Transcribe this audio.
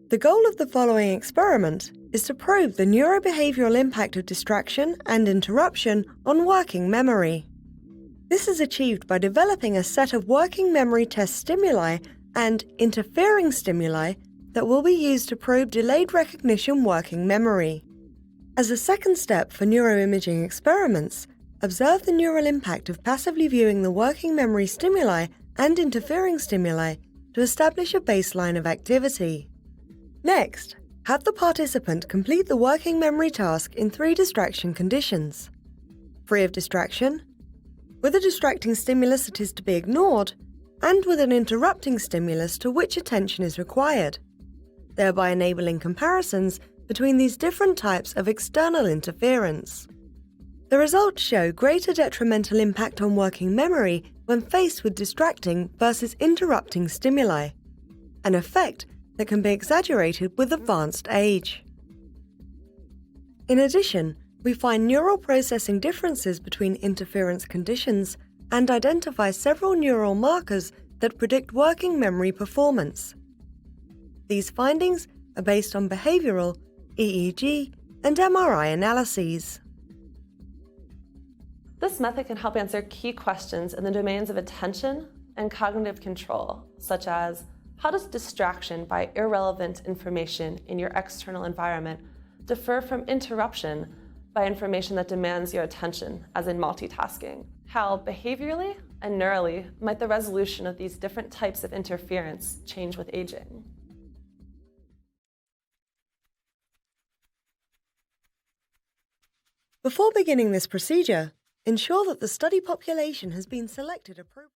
The goal of the following experiment is to probe the neurobehavioral impact of distraction and interruption on working memory. This is achieved by developing a set of working memory test stimuli and interfering stimuli that will be used to probe delayed recognition working memory. As a second step for neuroimaging experiments, observe the neural impact of passively viewing the working memory stimuli and interfering stimuli to establish a baseline of activity. Next, have the participant complete the working memory task in 3 distraction conditions: free of distraction, with a distracting stimulus that is to be ignored, and with an interrupting stimulus to which attention is required, thereby enabling comparisons between these different types of external interference. The results show greater detrimental impact on working memory when faced with distracting versus interrupting stimuli, an effect that can be exaggerated with advanced age. In addition, we find neural processing differences between interference conditions and identify several neural markers that predict working memory performance. These findings are based on behavioral, EEG, and MRI analyses. This method can help answer key questions in the domains of attention and cognitive control, such as how does distraction by irrelevant information in your external environment differ from interruption by information that demands your attention, as in multitasking? How behaviorally and neurally might the resolution of these different types of interference change with aging? Before beginning this procedure, ensure that the study population has been selected appropriately.